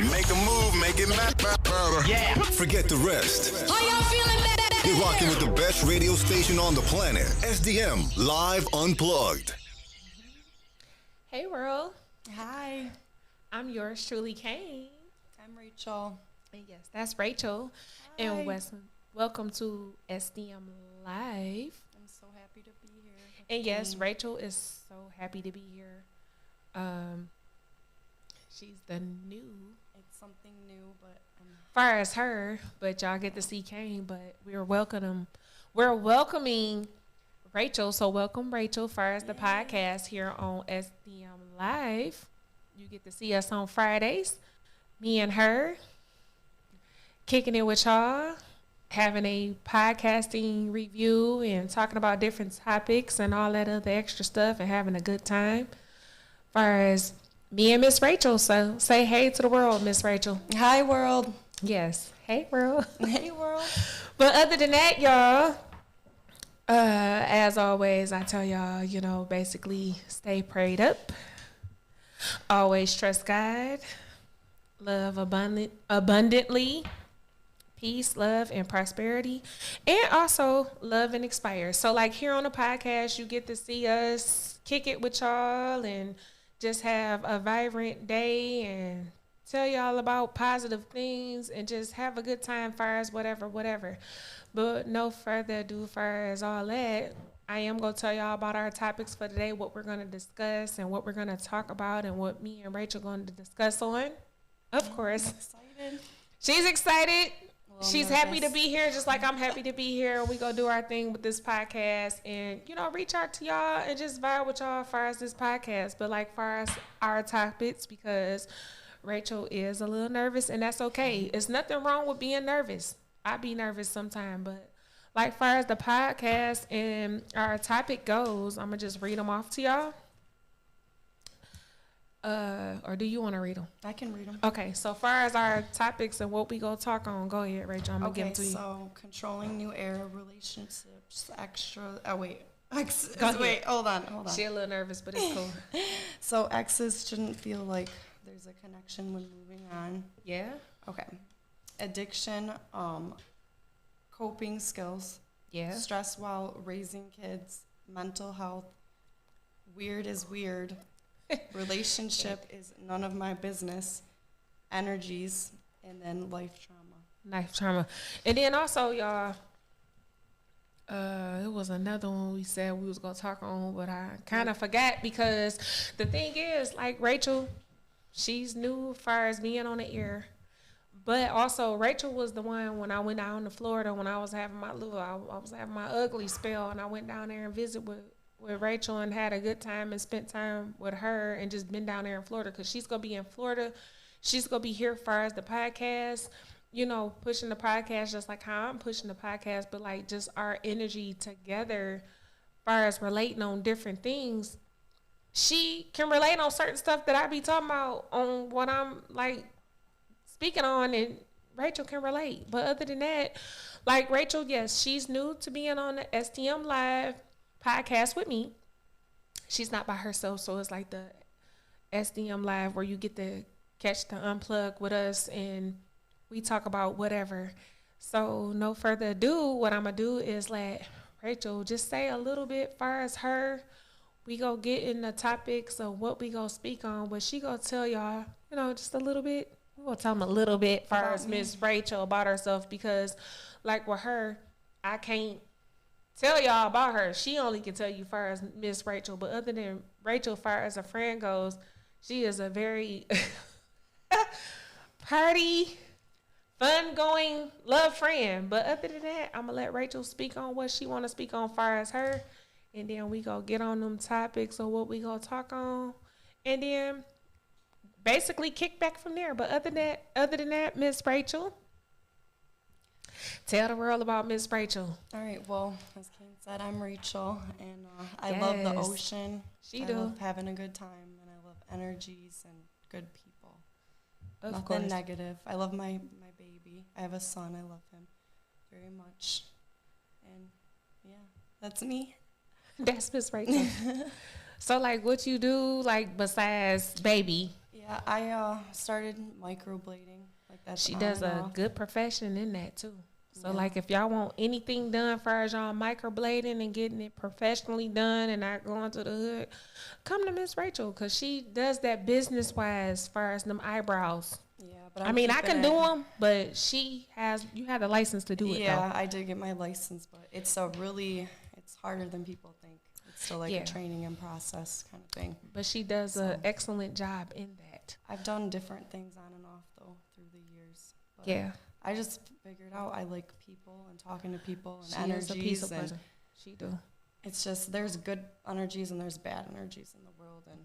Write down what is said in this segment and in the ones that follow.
Make a move, make it matter. Yeah. Forget the rest. How y'all feeling that? You're rocking with the best radio station on the planet. SDM Live Unplugged. Hey world, Hi, I'm yours truly, Kaine. I'm Rachel. And yes, that's Rachel. Hi. And welcome to SDM Live. I'm so happy to be here. And yes, Rachel is so happy to be here. She's the new, It's something new, but far as her, but y'all get to see Kaine. But we're welcoming Rachel. So welcome Rachel, far as the podcast here on SDM Live. You get to see us on Fridays. Me and her kicking it with y'all, having a podcasting review and talking about different topics and all that other extra stuff and having a good time. Far as me and Miss Rachel, so say hey to the world, Miss Rachel. hi world. Yes, hey world. Hey world. But other than that, y'all, as always, I tell y'all, basically stay prayed up. Always trust God. Love abundantly. Peace, love, and prosperity. And also love and inspire. So like here on the podcast, you get to see us kick it with y'all and just have a vibrant day and tell y'all about positive things and just have a good time far as whatever. But no further ado far as all that, I am going to tell y'all about our topics for today, what we're going to discuss and what we're going to talk about and what me and Rachel going to discuss on. Of course. I'm excited. She's excited. She's happy to nervous. be here, just like I'm happy to be here. We gonna do our thing with this podcast, and reach out to y'all and just vibe with y'all as far as this podcast. But like far as our topics, because Rachel is a little nervous, and that's okay. It's nothing wrong with being nervous. I be nervous sometimes, but like far as the podcast and our topic goes, I'm gonna just read them off to y'all. Or do you want to read them? I can read them. Okay, so far as our topics and what we gonna talk on, go ahead, Rachel. I'm gonna give Okay, them to you. so controlling new era relationships, extra. Oh wait, Go ahead. wait, hold on. She a little nervous, but it's cool. So exes shouldn't feel like there's a connection when moving on. Yeah, Okay, addiction, coping skills. yeah. Stress while raising kids, mental health, weird is weird, relationship is none of my business, energies, and then life trauma. Knife trauma, and then also y'all. It was another one we said we was gonna talk on, but I kind of forgot because the thing is, like Rachel, she's new as far as being on the air. But also, Rachel was the one when I went down to Florida when I was having I was having my ugly spell, and I went down there and visit with Rachel and had a good time and spent time with her and just been down there in Florida because she's going to be in Florida. She's going to be here as far as the podcast, pushing the podcast just like how I'm pushing the podcast, but like just our energy together as far as relating on different things. She can relate on certain stuff that I be talking about on what I'm like speaking on, and Rachel can relate. But other than that, like Rachel, yes, she's new to being on the STM Live podcast with me. She's not by herself, so it's like the SDM Live where you get to catch the unplug with us and we talk about whatever. So no further ado, what I'm gonna do is let Rachel just say a little bit far as her. We go get in the topics of what we gonna speak on, but she gonna tell y'all, just a little bit. We gonna tell them a little bit far as Miss Rachel about herself, because like with her, I can't tell y'all about her. She only can tell you far as Miss Rachel. But other than Rachel, far as a friend goes, she is a very party, fun-going, love friend. But other than that, I'm going to let Rachel speak on what she want to speak on far as her. And then we go get on them topics of what we going to talk on. And then basically kick back from there. But other than that, Miss Rachel, tell the world about Miss Rachel. All right, well, as Kaine said, I'm Rachel, and I love the ocean. I love having a good time, and I love energies and good people. Nothing negative. I love my baby. I have a son. I love him very much. And, yeah, that's me. That's Miss Rachel. So, like, what you do, like, besides baby? Yeah, Yeah, I started microblading. Like that's She does a good profession in that too. So Yeah. like if y'all want anything done for y'all microblading and getting it professionally done and not going to the hood, come to Miss Rachel because she does that business wise as far as them eyebrows. Yeah, but I mean, I can do them, but you have the license to do it. Yeah, though. I did get my license, but it's harder than people think. It's still like a training and process kind of thing. But she does an excellent job in that. I've done different things on and off though through the years. But yeah. I just figured out I like people and talking to people and she energies. Is a piece of person. She do. It's just there's good energies and there's bad energies in the world, and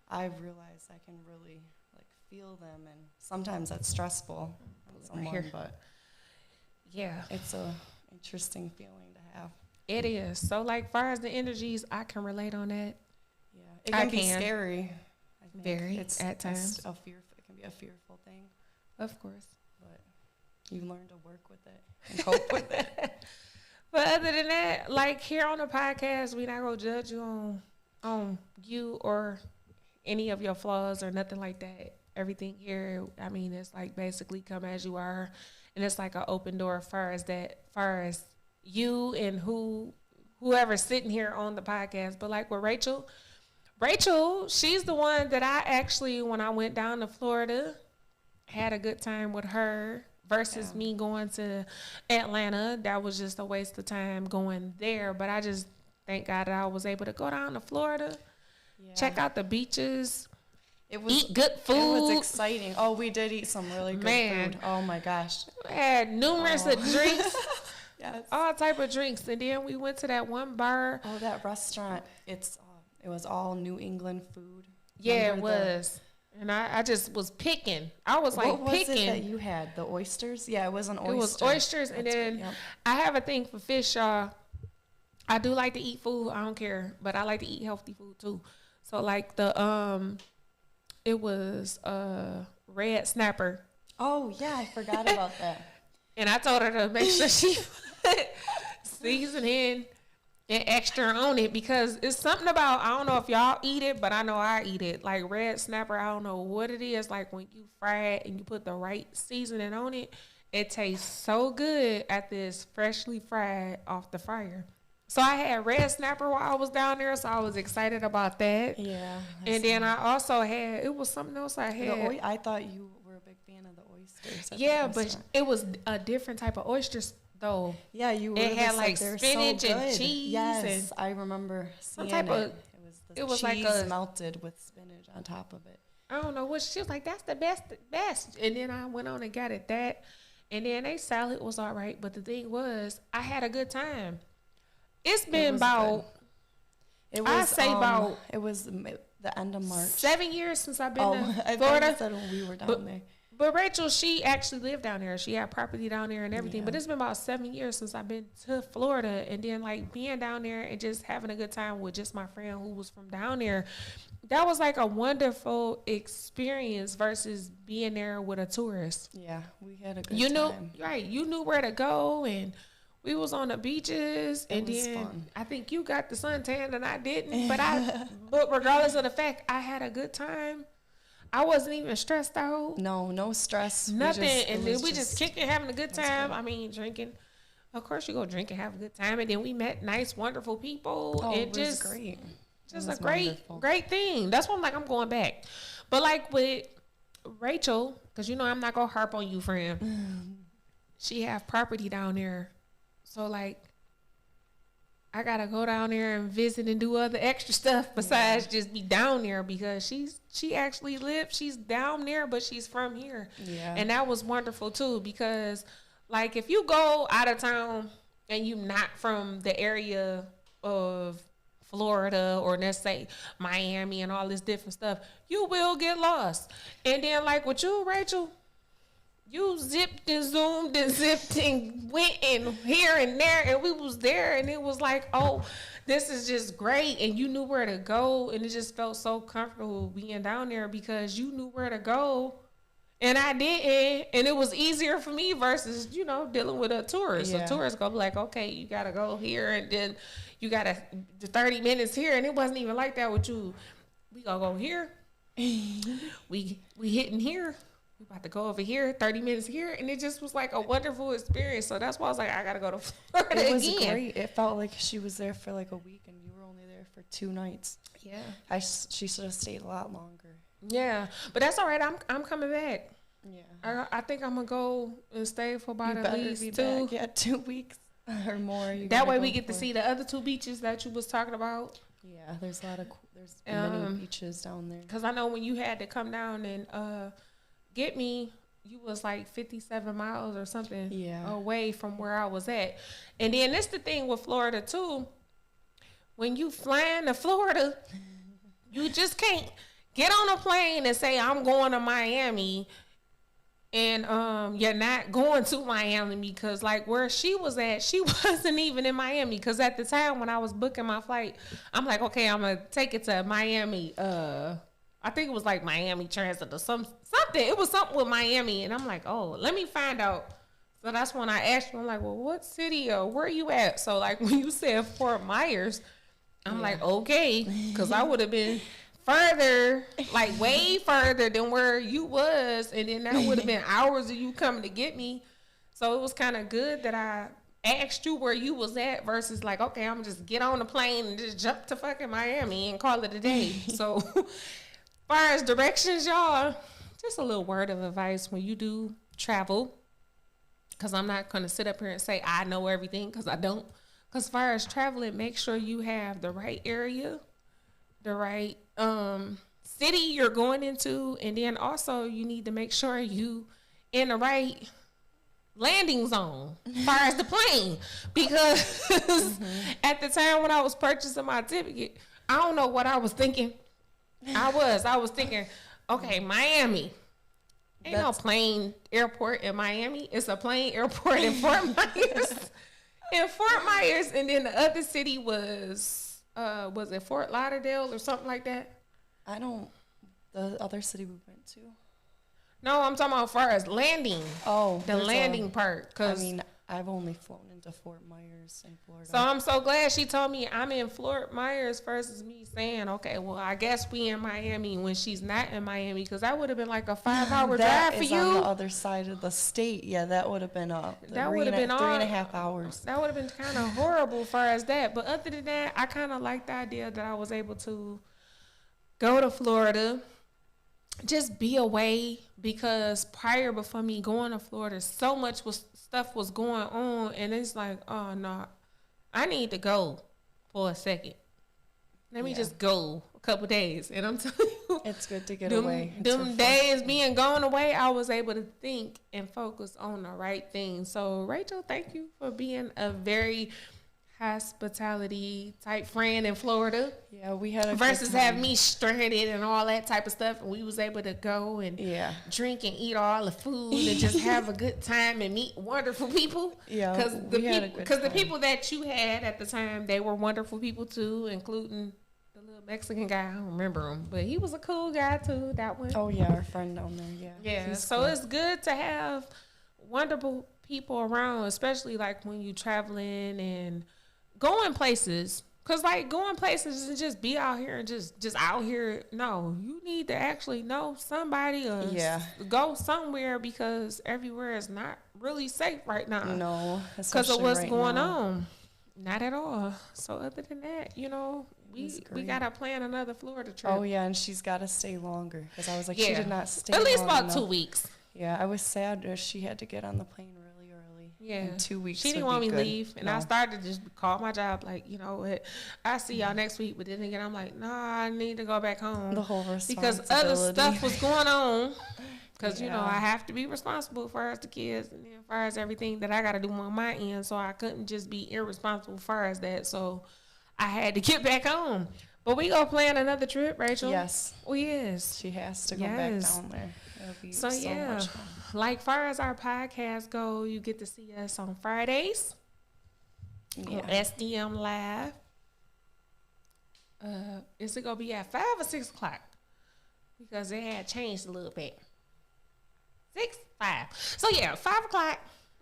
I've realized I can really like feel them, and sometimes that's stressful on someone, but yeah, it's a interesting feeling to have. It is. So like far as the energies, I can relate on that. Yeah, it can be scary. I think. Very at times. It can be a fearful thing. Of course. But you learn to work with it and cope with it. But other than that, like here on the podcast, we not gonna judge you on you or any of your flaws or nothing like that. Everything here, I mean, it's like basically come as you are, and it's like an open door as far as you and whoever's sitting here on the podcast. But like with Rachel, she's the one that I actually, when I went down to Florida, had a good time with her versus me going to Atlanta. That was just a waste of time going there. But I just thank God that I was able to go down to Florida, check out the beaches, eat good food. It was exciting. Oh, we did eat some really good food. Oh my gosh. We had numerous of drinks. Yes. All type of drinks. And then we went to that one bar. Oh, that restaurant. It was all New England food. Yeah, it was. And I just was picking. I was like what was picking. It that you had? The oysters? Yeah, it was an oyster. It was oysters. And then I have a thing for fish, y'all. I do like to eat food. I don't care. But I like to eat healthy food too. So like it was red snapper. Oh, yeah. I forgot about that. And I told her to make sure she put seasoning and extra on it because it's something about, I don't know if y'all eat it, but I know I eat it. Like red snapper, I don't know what it is. Like when you fry it and you put the right seasoning on it, it tastes so good at this freshly fried off the fryer. So I had red snapper while I was down there, so I was excited about that. Yeah. And then I also had, it was something else I had. I thought you were a big fan of the oysters. Yeah, but it was a different type of oysters, though. Yeah, you were. It had like spinach and cheese. Yes, and I remember seeing type it. Of, it was like cheese melted with spinach on top of it. I don't know what she was like. That's the best. And then I went on and got it that, and then they salad was all right. But the thing was, I had a good time. It's been about. It was. It was the end of March. 7 years since I've been to Florida. I said when we were down there. But Rachel, she actually lived down there. She had property down there and everything. Yeah. But it's been about 7 years since I've been to Florida. And then, like, being down there and just having a good time with just my friend who was from down there, that was, like, a wonderful experience versus being there with a tourist. Yeah, we had a good time. Right. You knew where to go, and we was on the beaches. It was fun. I think you got the suntan and I didn't. But regardless of the fact, I had a good time. I wasn't even stressed out. No stress. Nothing. And then we just kicking, having a good time. I mean, drinking. Of course, you go drink and have a good time. And then we met nice, wonderful people. Oh, it was great. Just a great thing. That's why I'm like, I'm going back. But like with Rachel, because you know I'm not going to harp on you, friend. She have property down there. So like, I gotta go down there and visit and do other extra stuff besides just be down there because she actually lives. She's down there, but she's from here. Yeah. And that was wonderful too because, like, if you go out of town and you not from the area of Florida or let's say Miami and all this different stuff, you will get lost. And then like with you, Rachel, you zipped and zoomed and zipped and went and here and there, and we was there, and it was like, oh, this is just great, and you knew where to go, and it just felt so comfortable being down there because you knew where to go, and I didn't, and it was easier for me versus, you know, dealing with a tourist. Yeah. A tourist gonna be like, okay, you gotta go here, and then you gotta 30 minutes here, and it wasn't even like that with you. We gonna go here, we hitting here. We about to go over here, 30 minutes here, and it just was like a wonderful experience. So that's why I was like, I gotta go to Florida again. It was great. It felt like she was there for like a week, and you were only there for 2 nights. Yeah, she should have stayed a lot longer. Yeah, but that's all right. I'm coming back. Yeah, I think I'm gonna go and stay for about at least 2. Yeah, 2 weeks or more. That way we get to see the other 2 beaches that you was talking about. Yeah, there's a lot of many beaches down there. Because I know when you had to come down and get me, you was like 57 miles or something away from where I was at. And then this the thing with Florida too. When you flying to Florida, you just can't get on a plane and say I'm going to Miami, and you're not going to Miami, because like where she was at, she wasn't even in Miami. Because at the time when I was booking my flight, I'm like, okay, I'm gonna take it to Miami. I think it was like Miami Transit or something. It was something with Miami, and I'm like, oh, let me find out. So that's when I asked you. I'm like, well, what city or where are you at? So like when you said Fort Myers, I'm like, okay, because I would have been further, like way further than where you was, and then that would have been hours of you coming to get me. So it was kind of good that I asked you where you was at versus like, okay, I'm just get on the plane and just jump to fucking Miami and call it a day. So far as directions, y'all, just a little word of advice when you do travel, because I'm not going to sit up here and say I know everything, because I don't. Because as far as traveling, make sure you have the right area, the right city you're going into, and then also you need to make sure you in the right landing zone as far as the plane, because at the time when I was purchasing my ticket, I don't know what I was thinking. I was thinking, okay, Miami. Ain't no plane airport in Miami. It's a plane airport in Fort Myers. And then the other city was it Fort Lauderdale or something like that? The other city we went to. No, I'm talking about as far as landing. Oh, the landing part. Cause I mean, I've only flown into Fort Myers in Florida. So I'm so glad she told me I'm in Fort Myers versus me saying, okay, well, I guess we in Miami when she's not in Miami, because that would have been like a 5-hour drive for you. On the other side of the state. Yeah, that would have been that would have been 3.5 hours. That would have been kind of horrible as far as that. But other than that, I kind of like the idea that I was able to go to Florida, just be away, because prior before me going to Florida, so much stuff was going on, and it's like, oh no, I need to go for a second. Let me just go a couple days, and I'm telling you, it's good to get away. Them days being going away, I was able to think and focus on the right things. So Rachel, thank you for being a very hospitality type friend in Florida. Yeah, we had a versus have me stranded and all that type of stuff, and we was able to go and drink and eat all the food and just have a good time and meet wonderful people. Yeah, because the people that you had at the time, they were wonderful people too, including the little Mexican guy. I don't remember him, but he was a cool guy too. That one. Oh yeah, our friend down there. Yeah. So cool. It's good to have wonderful people around, especially like when you traveling and going places, because like going places isn't just be out here and just out here. No, you need to actually know somebody or go somewhere, because everywhere is not really safe right now. No, because of what's going on. Not at all. So other than that, we gotta plan another Florida trip. Oh yeah, and she's got to stay longer, because I was like, she did not stay at least about enough. 2 weeks. Yeah, I was sad that she had to get on the plane really early. Yeah, in 2 weeks. She didn't want me to leave, and I started to just call my job like, you know what, I see y'all next week. But then again, I'm like, nah, I need to go back home. The whole responsibility, because other stuff was going on. Because I have to be responsible as far as the kids, and then as far as everything that I got to do on my end. So I couldn't just be irresponsible as far as that. So I had to get back home. But we gonna plan another trip, Rachel. Yes. We is. She has to go back down there. It'll be so much fun. Like far as our podcast go, you get to see us on Fridays on SDM Live. Is it gonna be at 5 or 6 o'clock? Because it had changed a little bit. 5. So 5 o'clock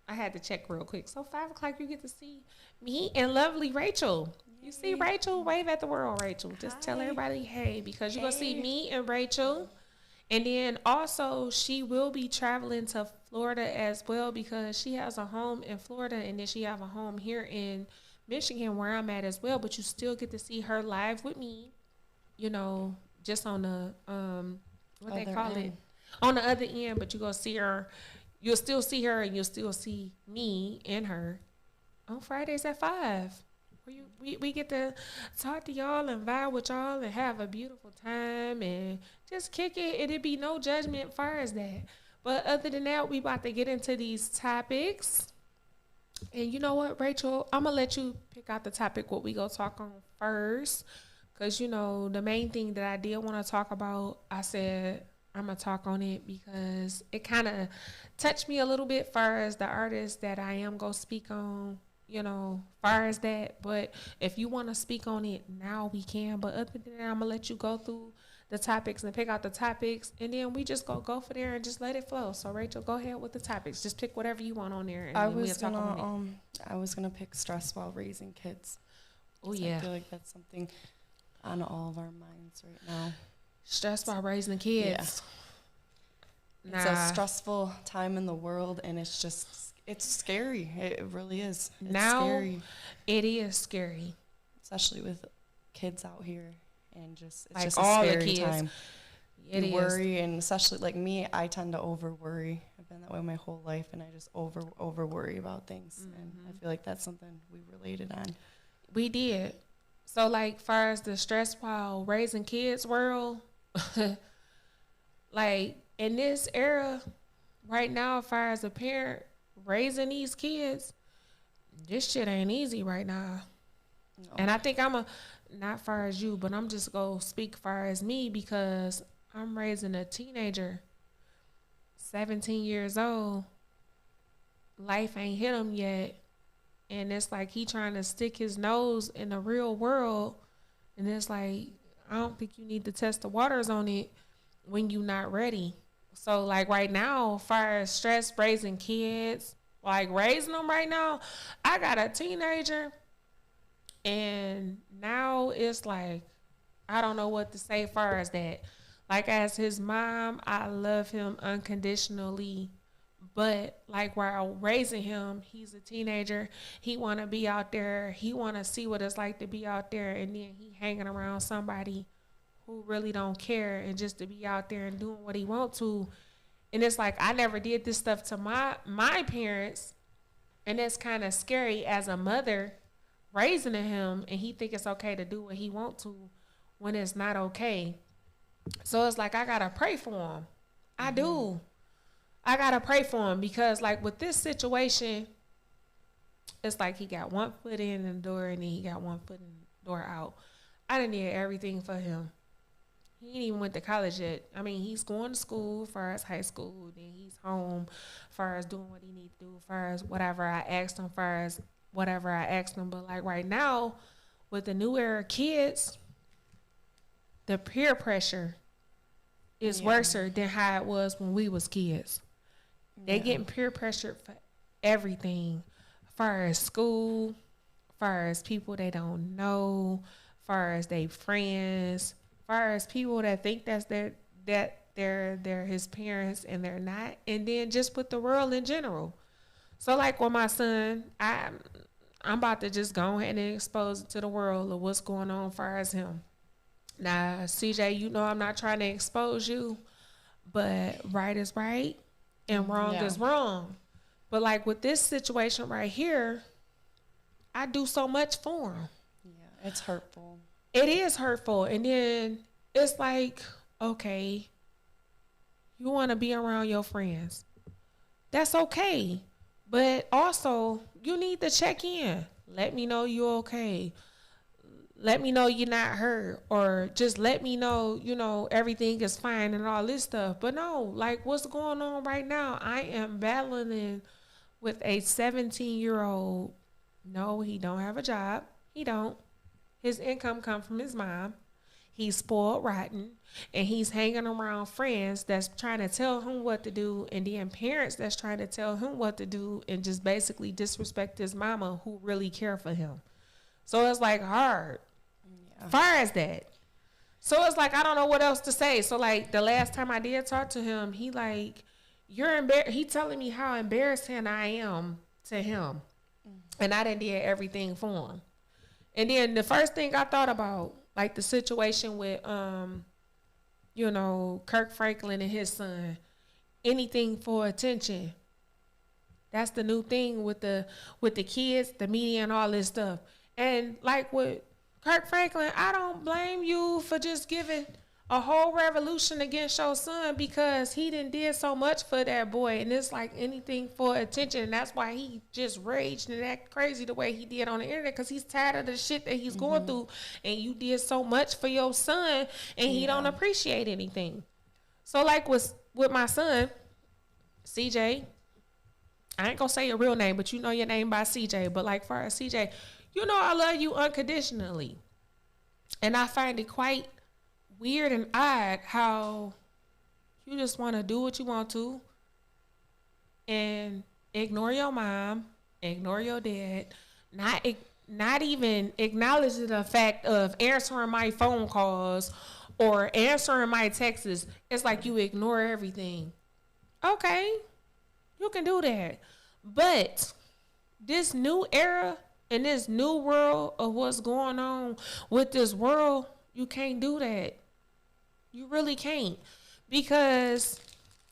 I had to check real quick. So 5 o'clock, you get to see me and lovely Rachel. You see Rachel? Wave at the world, Rachel. Just tell everybody, hey, because you're going to see me and Rachel. And then also, she will be traveling to Florida as well because she has a home in Florida and then she have a home here in Michigan where I'm at as well. But you still get to see her live with me, you know, just on the, what they call it, on the other end. But you go see her. You'll still see her and you'll still see me and her on Fridays at 5. We get to talk to y'all and vibe with y'all and have a beautiful time and just kick it. It'd be no judgment as far as that. But other than that, we about to get into these topics. And you know what, Rachel? I'm going to let you pick out the topic what we go talk on first. Because, you know, the main thing that I did want to talk about, I said I'm going to talk on it because it kind of touched me a little bit far as the artist that I am going to speak on. You know, far as that. But if you want to speak on it now, we can. But other than that, I'm going to let you go through the topics and pick out the topics. And then we just go for there and just let it flow. So, Rachel, go ahead with the topics. Just pick whatever you want on there. And I was going to pick stress while raising kids. Oh, yeah. I feel like that's something on all of our minds right now. Stress while raising kids. Yeah. It's a stressful time in the world, and it's scary. It really is. It's scary. It is scary. Especially with kids out here and just, it's like just all a scary the kids. time. You worry, and especially like me, I tend to over worry. I've been that way my whole life, and I just over worry about things. Mm-hmm. And I feel like that's something we related on. We did. So like far as the stress while raising kids world, like in this era right now, as far as a parent, raising these kids, this shit ain't easy right now. No. And I think not far as you, but I'm just going to speak far as me because I'm raising a teenager, 17 years old. Life ain't hit him yet. And it's like he trying to stick his nose in the real world. And it's like, I don't think you need to test the waters on it when you not ready. So, like, right now, as far as stress raising kids, like, raising them right now, I got a teenager, and now it's like, I don't know what to say as far as that. Like, as his mom, I love him unconditionally, but, like, while raising him, he's a teenager. He want to be out there. He want to see what it's like to be out there, and then he hanging around somebody who really don't care and just to be out there and doing what he want to. And it's like, I never did this stuff to my parents. And it's kind of scary as a mother raising him and he think it's okay to do what he want to when it's not okay. So it's like, I got to pray for him. I do. I got to pray for him because like with this situation, it's like he got one foot in the door and then he got one foot in the door out. I done did everything for him. He ain't even went to college yet. I mean, he's going to school far as high school. Then he's home far as doing what he needs to do, far as whatever I asked him, far as whatever I asked him. But, like, right now, with the new era kids, the peer pressure is worse than how it was when we was kids. They getting peer pressured for everything, far as school, far as people they don't know, far as they friends, far as people that think they're his parents and they're not, and then just with the world in general. So like with my son, I'm about to just go ahead and expose it to the world of what's going on far as him. Now, CJ, you know I'm not trying to expose you, but right is right and wrong is wrong. But like with this situation right here, I do so much for him. Yeah, it's hurtful. It is hurtful. And then it's like, okay, you want to be around your friends. That's okay. But also, you need to check in. Let me know you're okay. Let me know you're not hurt. Or just let me know, you know, everything is fine and all this stuff. But no, like what's going on right now, I am battling with a 17-year-old. No, he don't have a job. He don't. His income comes from his mom. he's spoiled rotten, and he's hanging around friends that's trying to tell him what to do, and then parents that's trying to tell him what to do, and just basically disrespect his mama who really care for him. So it's like hard. Yeah. Far as that. So it's like I don't know what else to say. So like the last time I did talk to him, he like, he telling me how embarrassing I am to him. And I done did everything for him. And then the first thing I thought about, like the situation with Kirk Franklin and his son, anything for attention. That's the new thing with the kids, the media and all this stuff. And like with Kirk Franklin, I don't blame you for just giving a whole revolution against your son because he did so much for that boy, and it's like anything for attention, and that's why he just raged and act crazy the way he did on the internet because he's tired of the shit that he's going through, and you did so much for your son, and he don't appreciate anything. So like with my son, CJ, I ain't gonna say your real name, but you know your name by CJ, but like far as CJ, you know I love you unconditionally, and I find it quite weird and odd how you just want to do what you want to and ignore your mom, ignore your dad, not even acknowledge the fact of answering my phone calls or answering my texts. It's like you ignore everything. Okay, you can do that. But this new era and this new world of what's going on with this world, you can't do that. You really can't. Because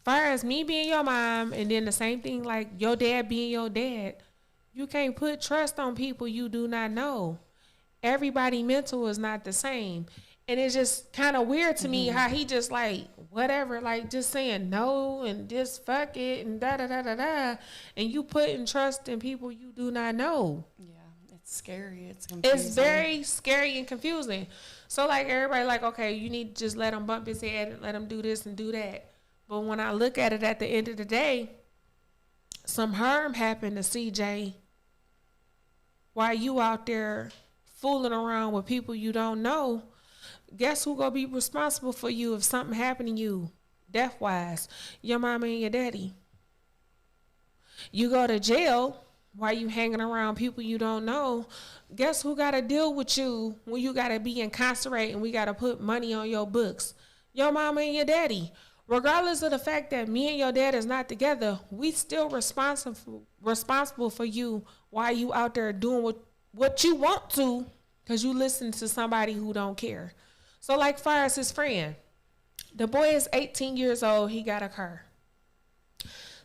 far as me being your mom, and then the same thing like your dad being your dad, you can't put trust on people you do not know. Everybody mental is not the same. And it's just kind of weird to me how he just like, whatever, like just saying no and just fuck it and da-da-da-da-da. And you putting trust in people you do not know. Yeah, it's scary. It's confusing. It's very scary and confusing. So, like, everybody like, okay, you need to just let him bump his head and let him do this and do that. But when I look at it at the end of the day, some harm happened to CJ while you out there fooling around with people you don't know. Guess who gonna be responsible for you if something happened to you, death-wise? Your mama and your daddy. You go to jail while you hanging around people you don't know. Guess who got to deal with you when you got to be incarcerated and we got to put money on your books? Your mama and your daddy. Regardless of the fact that me and your dad is not together, we still responsible for you while you out there doing what you want to because you listen to somebody who don't care. So like far as his friend, the boy is 18 years old. He got a car.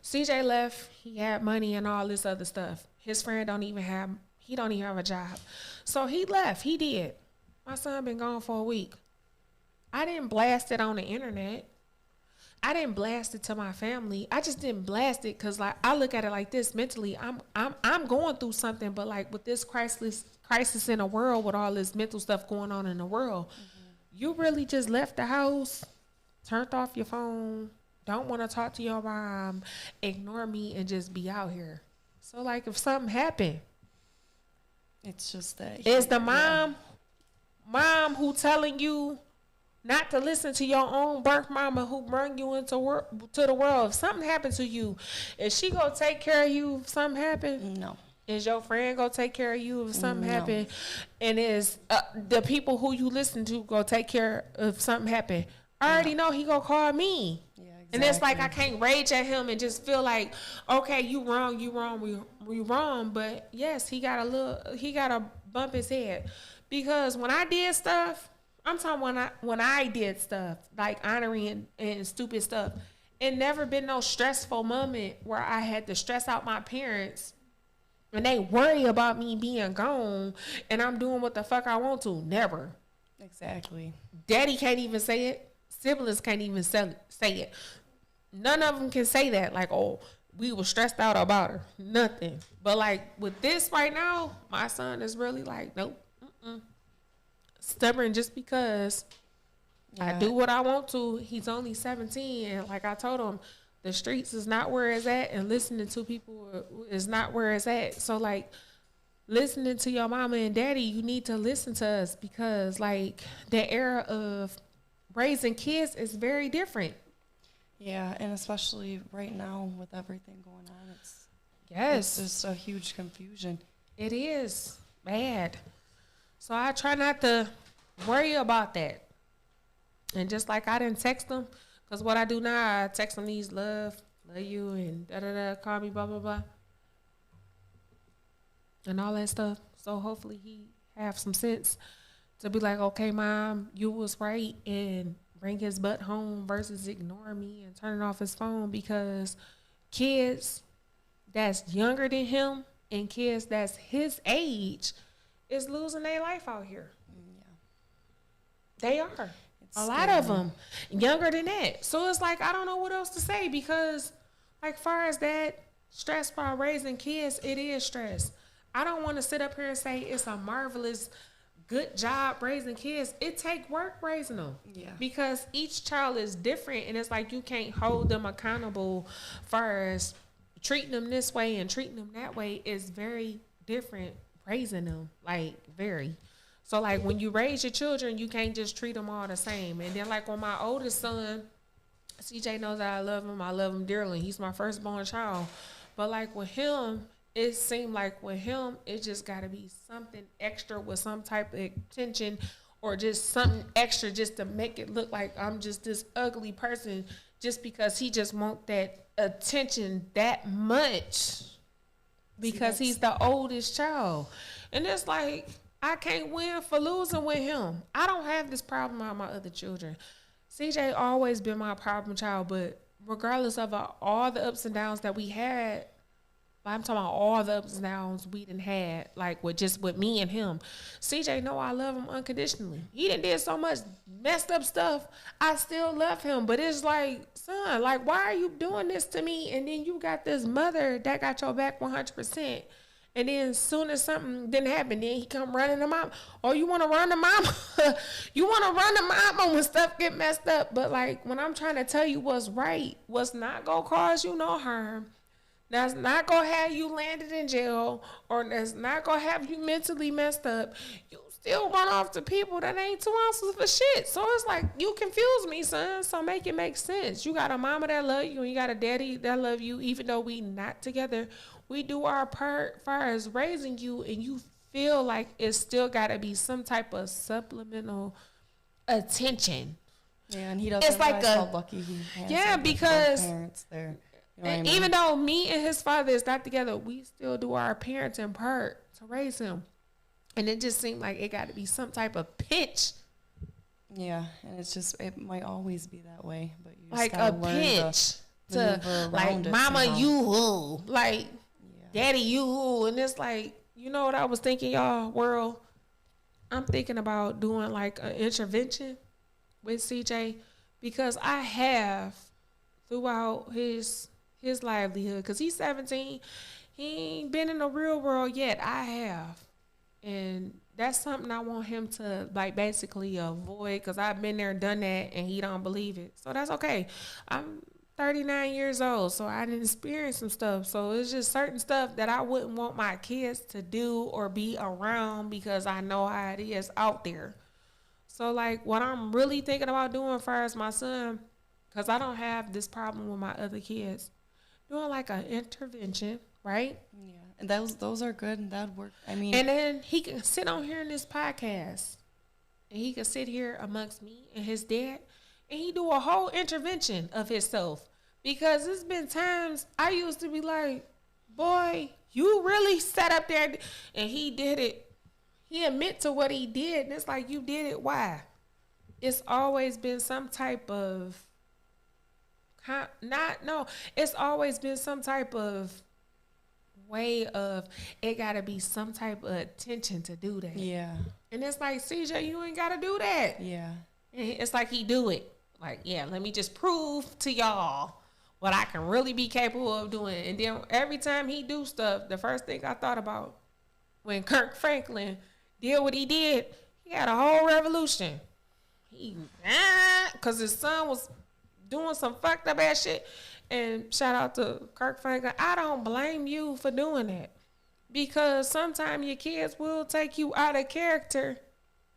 CJ left. He had money and all this other stuff. His friend don't even have a job. So he left. He did. My son been gone for a week. I didn't blast it on the internet. I didn't blast it to my family. I just didn't blast it because like I look at it like this mentally. I'm going through something, but like with this crisis in the world, with all this mental stuff going on in the world, you really just left the house, turned off your phone, don't want to talk to your mom, ignore me, and just be out here. So like if something happened, it's just that is the mom who telling you not to listen to your own birth mama who brought you into to the world. If something happened to you, is she gonna take care of you if something happened? No. Is your friend gonna take care of you if something happened? And is the people who you listen to gonna take care if something happened? I already know he gonna call me. Yeah, exactly. And it's like I can't rage at him and just feel like, okay, you wrong, we wrong. But yes, he gotta bump his head because when I did stuff, I'm talking when I did stuff like honoring and stupid stuff, it never been no stressful moment where I had to stress out my parents and they worry about me being gone and I'm doing what the fuck I want to. Never. Exactly. Daddy can't even say it. Siblings can't even say it. None of them can say that. Like, oh, we were stressed out about her. Nothing. But like with this right now, my son is really like, nope. Stubborn just because I do what I want to. He's only 17. And like I told him, the streets is not where it's at. And listening to people is not where it's at. So like, listening to your mama and daddy, you need to listen to us, because like the era of raising kids is very different. Yeah, and especially right now with everything going on, it's just a huge confusion. It is bad. So I try not to worry about that. And just like I didn't text them, because what I do now, I text them these love you and da-da-da, call me blah, blah, blah. And all that stuff. So hopefully he have some sense to be like, okay, Mom, you was right, and bring his butt home versus ignoring me and turning off his phone, because kids that's younger than him and kids that's his age is losing their life out here. Yeah. They are. It's a lot of them younger than that. So it's like, I don't know what else to say, because like far as that stress while raising kids, it is stress. I don't want to sit up here and say it's a marvelous, good job raising kids. It take work raising them. Yeah. Because each child is different, and it's like you can't hold them accountable far as treating them this way and treating them that way is very different raising them, like very. So like when you raise your children, you can't just treat them all the same. And then like when my oldest son, CJ knows that I love him dearly. He's my firstborn child. But like with him, it seemed like with him, it just got to be something extra with some type of attention, or just something extra just to make it look like I'm just this ugly person, just because he just want that attention that much, because he's the oldest child. And it's like, I can't win for losing with him. I don't have this problem with my other children. CJ always been my problem child, but regardless of all the ups and downs that we had, I'm talking about all the ups and downs we done had, like with me and him. CJ know I love him unconditionally. He done did so much messed up stuff. I still love him. But it's like, son, like, why are you doing this to me? And then you got this mother that got your back 100%. And then as soon as something didn't happen, then he come running to mom. Oh, you want to run to mama? You want to run to mama when stuff get messed up. But like when I'm trying to tell you what's right, what's not going to cause you no harm, that's not going to have you landed in jail, or that's not going to have you mentally messed up, you still run off to people that ain't 2 ounces for shit. So it's like, you confuse me, son. So make it make sense. You got a mama that love you, and you got a daddy that love you, even though we not together. We do our part as far as raising you, and you feel like it's still got to be some type of supplemental attention. Yeah, and he doesn't realize how lucky he has. Because parents there. You know, even though me and his father is not together, we still do our parenting part to raise him. And it just seemed like it got to be some type of pinch. Yeah, and it might always be that way, but you just like a pinch to like, mama, you who, like, daddy, you who. And it's like, you know what I was thinking, y'all, world? I'm thinking about doing like an intervention with CJ, because I have throughout his livelihood, because he's 17, he ain't been in the real world yet. I have. And that's something I want him to like basically avoid, because I've been there and done that, and he don't believe it. So that's okay. I'm 39 years old, so I didn't experience some stuff. So it's just certain stuff that I wouldn't want my kids to do or be around, because I know how it is out there. So like what I'm really thinking about doing as far as my son, because I don't have this problem with my other kids, doing like an intervention, right? Yeah, and those are good, and that work. I mean, and then he can sit on here in this podcast, and he can sit here amongst me and his dad, and he do a whole intervention of himself. Because there's been times I used to be like, boy, you really sat up there, and he did it. He admit to what he did, and it's like, you did it, why? It's always been some type of, it's always been some type of way of, it gotta be some type of attention to do that. Yeah. And it's like, CJ, you ain't gotta do that. Yeah. And it's like he do it. Like, yeah, let me just prove to y'all what I can really be capable of doing. And then every time he do stuff, the first thing I thought about when Kirk Franklin did what he did, he had a whole revolution. Because his son was doing some fucked up ass shit. And shout out to Kirk Franklin. I don't blame you for doing that. Because sometimes your kids will take you out of character.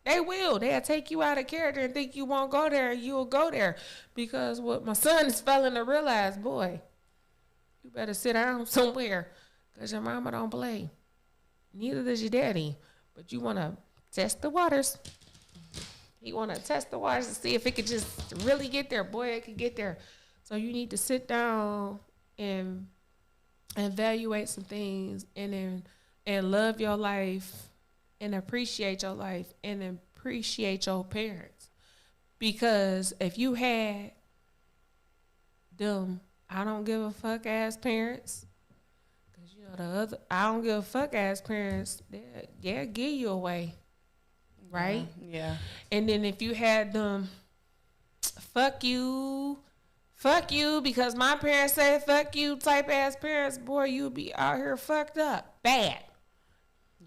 They will. They'll take you out of character and think you won't go there, and you'll go there. Because what my son is failing to realize, boy, you better sit down somewhere because your mama don't play. Neither does your daddy. But you want to test the waters. You want to test the waters to see if it could just really get there. Boy, it could get there. So you need to sit down and evaluate some things and love your life and appreciate your life and appreciate your parents. Because if you had them I don't give a fuck ass parents, because you know the other I don't give a fuck ass parents, they'll give you away, right? Yeah. And then if you had them fuck you because my parents say fuck you type ass parents, boy, you'll be out here fucked up bad.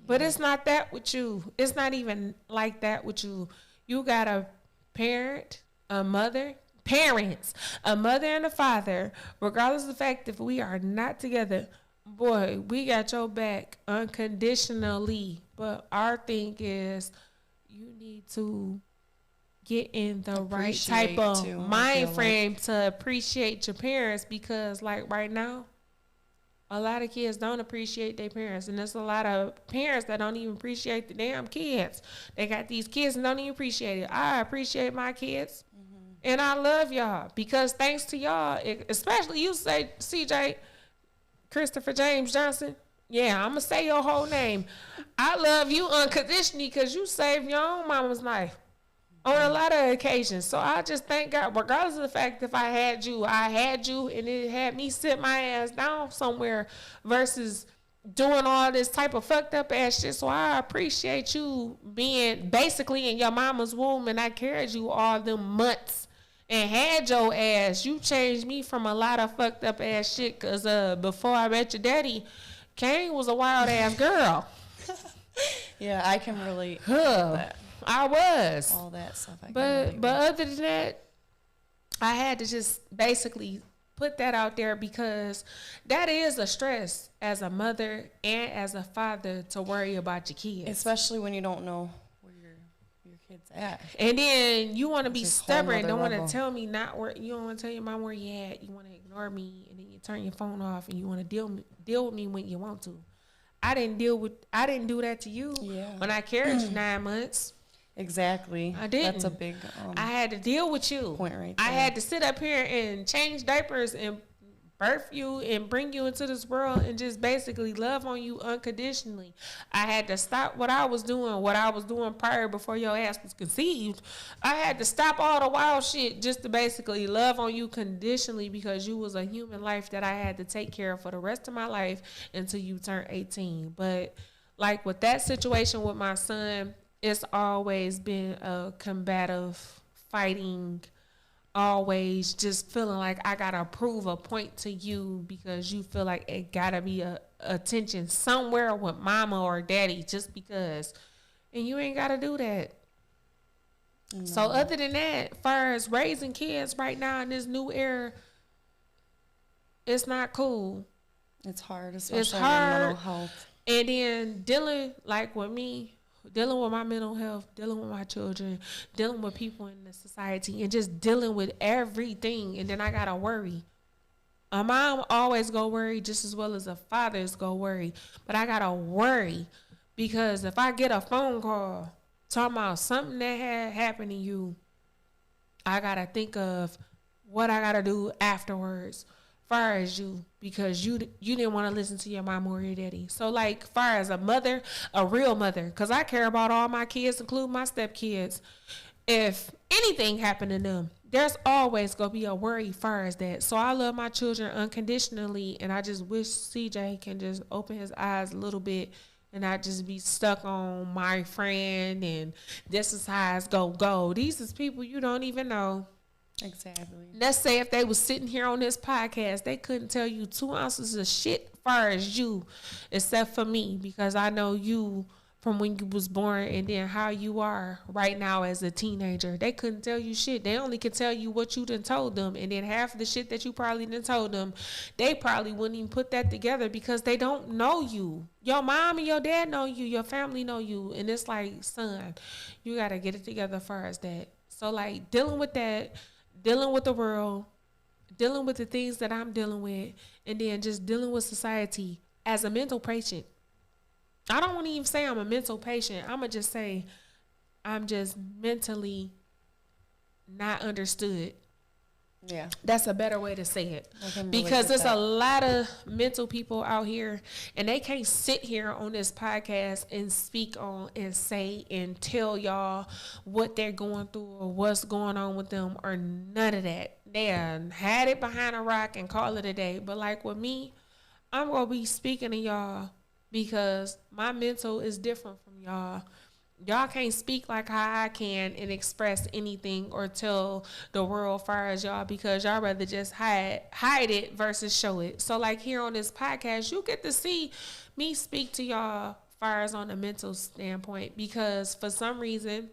But it's not that with you. It's not even like that with you. You got a parent, a mother, parents, a mother and a father, regardless of the fact if we are not together, boy, we got your back unconditionally. But our thing is you need to get in the right type of mind frame to appreciate your parents, because like right now, a lot of kids don't appreciate their parents, and there's a lot of parents that don't even appreciate the damn kids. They got these kids and don't even appreciate it. I appreciate my kids, and I love y'all because thanks to y'all, especially you say CJ, Christopher James Johnson. Yeah, I'm going to say your whole name. I love you unconditionally because you saved your own mama's life on a lot of occasions. So I just thank God, regardless of the fact if I had you, and it had me sit my ass down somewhere versus doing all this type of fucked up ass shit. So I appreciate you being basically in your mama's womb, and I carried you all them months and had your ass. You changed me from a lot of fucked up ass shit, because before I met your daddy, Kaine was a wild ass girl. Yeah, I can relate to that. I was. All that stuff. But other than that, I had to just basically put that out there, because that is a stress as a mother and as a father to worry about your kids. Especially when you don't know where your kid's at. And then you want to be stubborn. Don't want to tell me not where. You don't want to tell your mom where you at. You want to ignore me, and then you turn your phone off, and you want to deal with me when you want to. I didn't do that to you when I carried you 9 months. Exactly. I didn't. That's a big I had to deal with you. Point right there. I had to sit up here and change diapers and birth you and bring you into this world and just basically love on you unconditionally. I had to stop what I was doing prior, before your ass was conceived. I had to stop all the wild shit just to basically love on you conditionally, because you was a human life that I had to take care of for the rest of my life until you turn 18. But like with that situation with my son, it's always been a combative, fighting, always just feeling like I gotta prove a point to you because you feel like it gotta be a attention somewhere with mama or daddy just because. And you ain't gotta do that. No. So other than that, as far as raising kids right now in this new era, it's not cool. It's hard, especially it's hard. Mental health. And then dealing with me, dealing with my mental health, dealing with my children, dealing with people in the society, and just dealing with everything. And then I gotta worry. A mom always go worry just as well as a father is go worry. But I gotta worry because if I get a phone call talking about something that had happened to you, I gotta think of what I gotta do afterwards. Far as you, because you didn't want to listen to your mom or your daddy. So like far as a mother, a real mother, because I care about all my kids, including my stepkids. If anything happened to them, there's always gonna be a worry far as that. So I love my children unconditionally, and I just wish CJ can just open his eyes a little bit and not just be stuck on my friend and this is how it's gonna go. These is people you don't even know. Exactly. Let's say if they was sitting here on this podcast, they couldn't tell you 2 ounces of shit far as you, except for me, because I know you from when you was born and then how you are right now as a teenager. They couldn't tell you shit. They only could tell you what you done told them. And then half of the shit that you probably done told them, they probably wouldn't even put that together because they don't know you. Your mom and your dad know you. Your family know you. And it's like, son, you got to get it together first. That. So, like, dealing with that, dealing with the world, dealing with the things that I'm dealing with, and then just dealing with society as a mental patient. I don't want to even say I'm a mental patient. I'm going to just say I'm just mentally not understood. Yeah. That's a better way to say it. Because there's a lot of mental people out here, and they can't sit here on this podcast and speak on and say and tell y'all what they're going through or what's going on with them or none of that. They had it behind a rock and call it a day. But like with me, I'm going to be speaking to y'all because my mental is different from y'all. Y'all can't speak like how I can and express anything or tell the world far as y'all because y'all rather just hide it versus show it. So like here on this podcast, you get to see me speak to y'all far as on a mental standpoint because for some reason,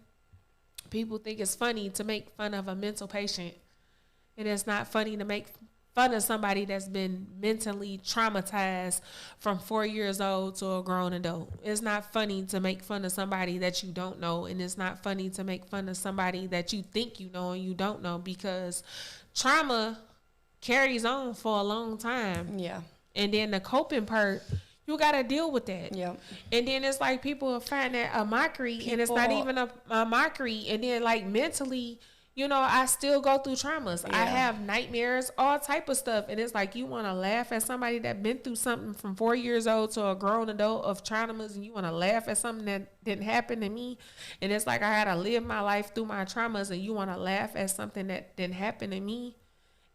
people think it's funny to make fun of a mental patient. And it's not funny to make fun of somebody that's been mentally traumatized from 4 years old to a grown adult. It's not funny to make fun of somebody that you don't know, and it's not funny to make fun of somebody that you think you know and you don't know because trauma carries on for a long time. Yeah. And then the coping part, you got to deal with that. Yep. And then it's like people find that a mockery, and it's not even a mockery. And then like mentally, you know, I still go through traumas. Yeah. I have nightmares, all type of stuff. And it's like you want to laugh at somebody that been through something from 4 years old to a grown adult of traumas, and you want to laugh at something that didn't happen to me. And it's like I had to live my life through my traumas, and you want to laugh at something that didn't happen to me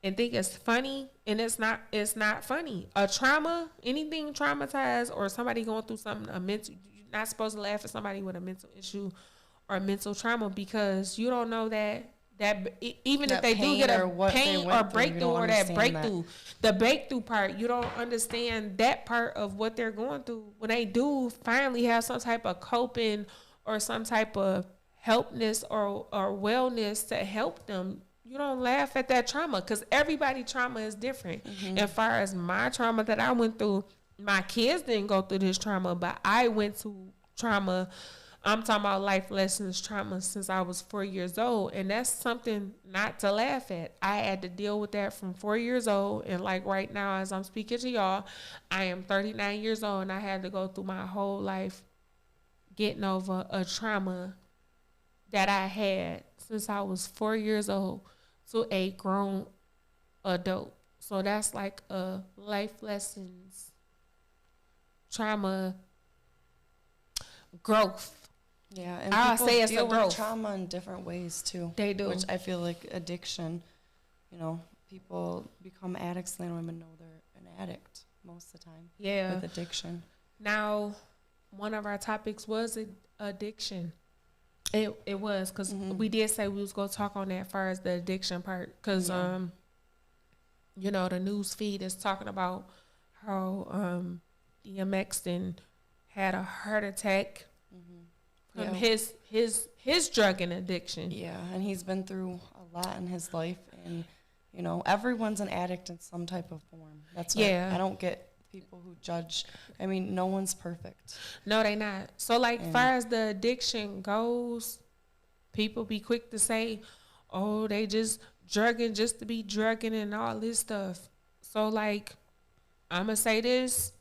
and think it's funny. And it's not funny. A trauma, anything traumatized or somebody going through something, you're not supposed to laugh at somebody with a mental issue or a mental trauma because you don't know that even if they do get a pain or breakthrough or that breakthrough, the breakthrough part, you don't understand that part of what they're going through. When they do finally have some type of coping or some type of helpness or wellness to help them, you don't laugh at that trauma because everybody's trauma is different. Mm-hmm. As far as my trauma that I went through, my kids didn't go through this trauma, but I went through trauma. I'm talking about life lessons, trauma since I was 4 years old. And that's something not to laugh at. I had to deal with that from 4 years old. And like right now, as I'm speaking to y'all, I am 39 years old and I had to go through my whole life getting over a trauma that I had since I was 4 years old to a grown adult. So that's like a life lessons, trauma, growth. Yeah, and I'll people say it's deal a growth. with trauma in different ways too. They do, which I feel like addiction. You know, people become addicts; they don't even know they're an addict most of the time. Yeah, with addiction. Now, one of our topics was addiction. It was because we did say we was gonna talk on that as far as the addiction part because you know, the news feed is talking about how DMX had a heart attack. From his drug and addiction. Yeah, and he's been through a lot in his life, and you know, everyone's an addict in some type of form. That's why I don't get people who judge. I mean, no one's perfect. No, they not. So like, far as the addiction goes, people be quick to say, "Oh, they just drugging just to be drugging and all this stuff." So like, I'ma say this: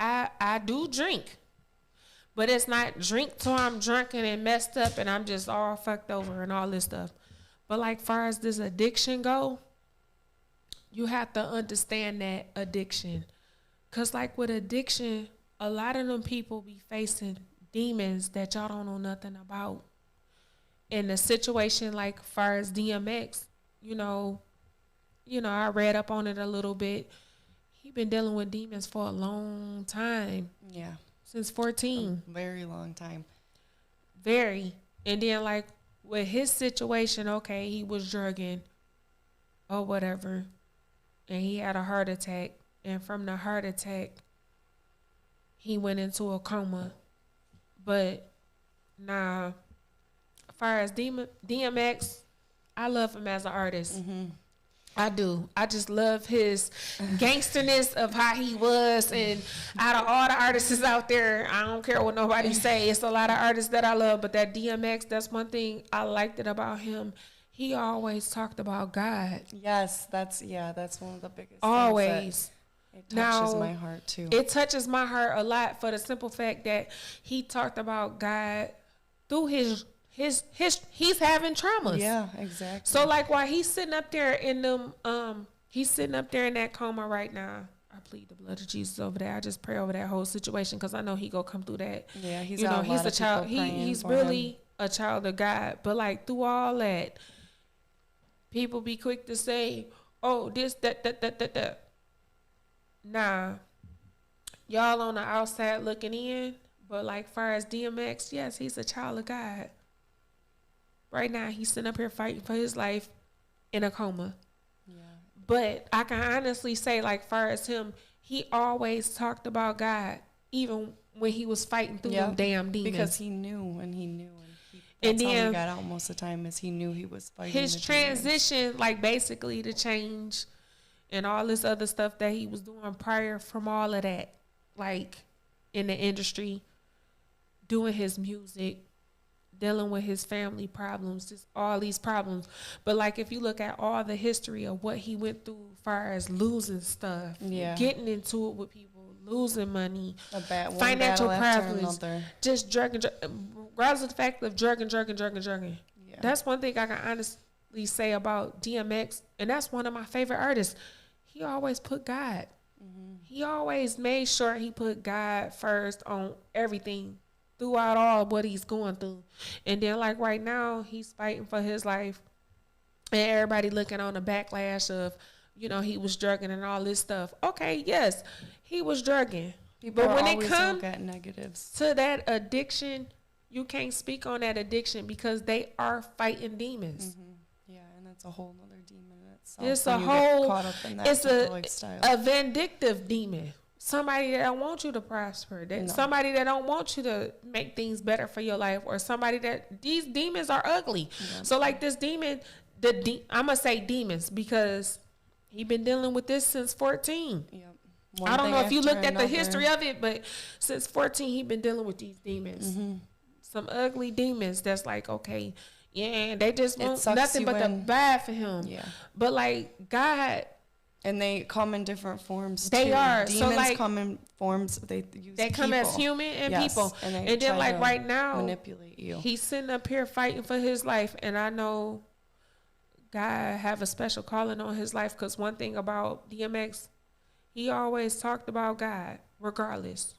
I do drink. But it's not drink till I'm drunk and messed up and I'm just all fucked over and all this stuff. But like far as this addiction go, you have to understand that addiction. Because like with addiction, a lot of them people be facing demons that y'all don't know nothing about. In the situation like far as DMX, you know, I read up on it a little bit. He been dealing with demons for a long time. Yeah. Since 14. A very long time. Very. And then like with his situation, okay, he was drugging or whatever. And he had a heart attack. And from the heart attack, he went into a coma. But nah, as far as DMX, I love him as an artist. Mm-hmm. I do. I just love his gangsterness of how he was. And out of all the artists out there, I don't care what nobody say. It's a lot of artists that I love. But that DMX, that's one thing I liked it about him. He always talked about God. Yes, that's one of the biggest always. It touches my heart too. It touches my heart a lot for the simple fact that he talked about God through his he's having traumas. Yeah, exactly. So like while he's sitting up there in them he's sitting up there in that coma right now. I plead the blood of Jesus over there. I just pray over that whole situation because I know he gonna come through that. Yeah, he's a child. He's really a child of God. But like through all that, people be quick to say, "Oh, this that." Nah, y'all on the outside looking in, but like far as DMX, yes, he's a child of God. Right now, he's sitting up here fighting for his life in a coma. Yeah. But I can honestly say, like far as him, he always talked about God, even when he was fighting through them damn demons. Because he knew. That's how he got out most of the time, is he knew he was fighting his transition, demons. Like basically to change and all this other stuff that he was doing prior from all of that, like in the industry, doing his music, dealing with his family problems, just all these problems. But like if you look at all the history of what he went through as far as losing stuff, getting into it with people, losing money, financial problems, just drug, regardless of the fact of drugging. Yeah. That's one thing I can honestly say about DMX, and that's one of my favorite artists. He always put God. Mm-hmm. He always made sure he put God first on everything throughout all what he's going through. And then like right now, he's fighting for his life, and everybody looking on the backlash of, he was drugging and all this stuff. Okay, yes, he was drugging. But when it comes to that addiction, you can't speak on that addiction because they are fighting demons. Mm-hmm. Yeah, and that's a whole other demon in itself. It's a vindictive demon. Somebody that don't want you to prosper. Somebody that don't want you to make things better for your life, or somebody that these demons are ugly. Yeah. So like this demon, I'm gonna say demons because he been dealing with this since 14. Yep. I don't know if you looked at the history of it, but since 14 he been dealing with these demons. Mm-hmm. Some ugly demons that's like, okay, yeah, they just want nothing but the bad for him. Yeah. But like God, and they come in different forms. They are. Demons so like, come in forms. They come as human and people. And then like right now, manipulate you. He's sitting up here fighting for his life, and I know God have a special calling on his life, because one thing about DMX, he always talked about God, regardless,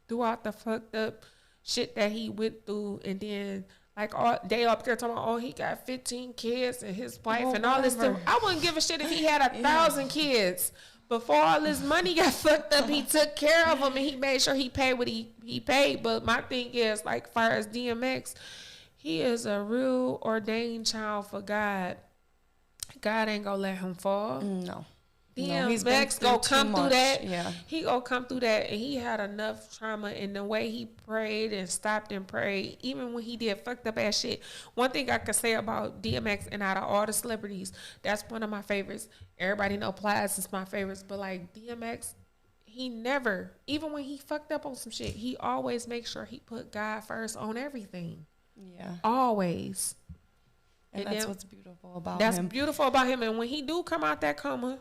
throughout the fucked up shit that he went through. And then like they up there talking about, he got 15 kids and his wife and all this stuff. I wouldn't give a shit if he had 1,000 kids. Before all his money got fucked up, he took care of them and he made sure he paid what he paid. But my thing is, like, far as DMX, he is a real ordained child for God. God ain't gonna let him fall. No. DMX gonna come through that. Yeah. He gonna come through that, and he had enough trauma in the way he prayed and stopped and prayed, even when he did fucked up ass shit. One thing I could say about DMX, and out of all the celebrities, that's one of my favorites. Everybody know Plies is my favorites, but like DMX, he never, even when he fucked up on some shit, he always makes sure he put God first on everything. Yeah. Always. And that's what's beautiful about him. That's beautiful about him. And when he do come out that coma,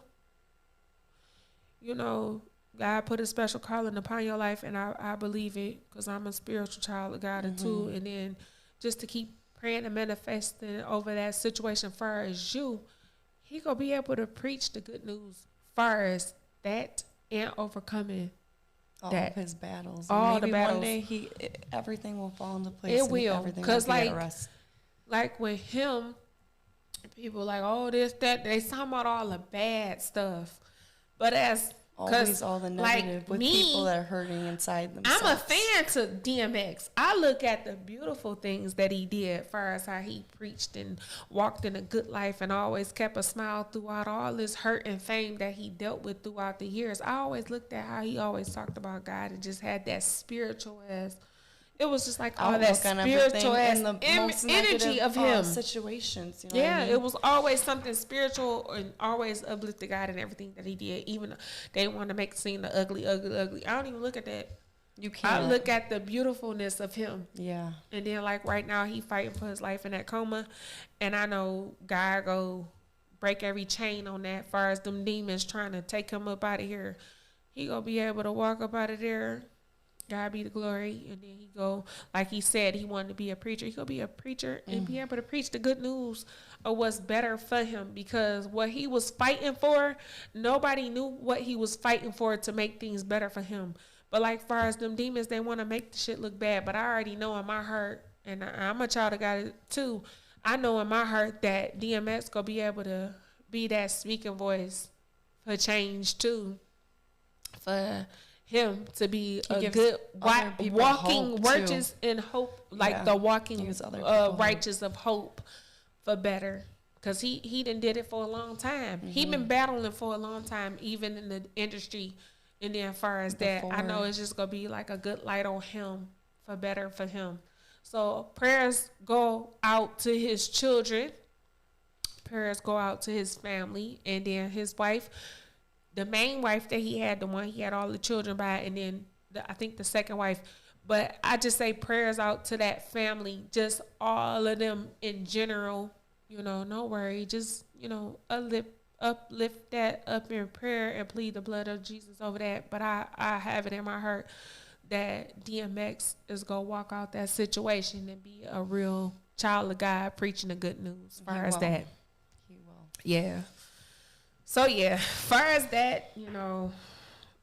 God put a special calling upon your life, and I believe it, because I'm a spiritual child of God too. And then just to keep praying and manifesting over that situation far as you, he gonna be able to preach the good news far as that and overcoming all of his battles. All the battles. One day everything will fall into place. It will, because like with him, people like, oh, this, that, they talking about all the bad stuff. But always all the negative, like with people that are hurting inside themselves. I'm a fan to DMX. I look at the beautiful things that he did, as far as how he preached and walked in a good life and always kept a smile throughout all this hurt and fame that he dealt with throughout the years. I always looked at how he always talked about God and just had that spiritual ass, it was just like all that spiritual energy of him. Situations, you know what I mean? It was always something spiritual and always uplifted God in everything that he did. Even though they want to make it seem the ugly. I don't even look at that. You can't. I look at the beautifulness of him. Yeah. And then like right now he fighting for his life in that coma, and I know God go break every chain on that. As far as them demons trying to take him up out of here, he gonna be able to walk up out of there. God be the glory. And then he go, like he said, he wanted to be a preacher. He gonna be a preacher and be able to preach the good news of what's better for him, because what he was fighting for, nobody knew what he was fighting for to make things better for him. But like far as them demons, they want to make the shit look bad. But I already know in my heart, and I'm a child of God too, I know in my heart that DMX gonna be able to be that speaking voice for change too, for him to be a good walking righteous in hope, like the walking righteous of hope for better. Because he done did it for a long time. He been battling for a long time, even in the industry. And then as far as that, I know it's just going to be like a good light on him for better for him. So prayers go out to his children. Prayers go out to his family. And then his wife, the main wife that he had, the one he had all the children by, and then I think the second wife. But I just say prayers out to that family, just all of them in general. You know, no worry. Just, you know, uplift that up in prayer and plead the blood of Jesus over that. But I have it in my heart that DMX is going to walk out that situation and be a real child of God preaching the good news as far as that. He will. Yeah. So, yeah, as far as that, you know,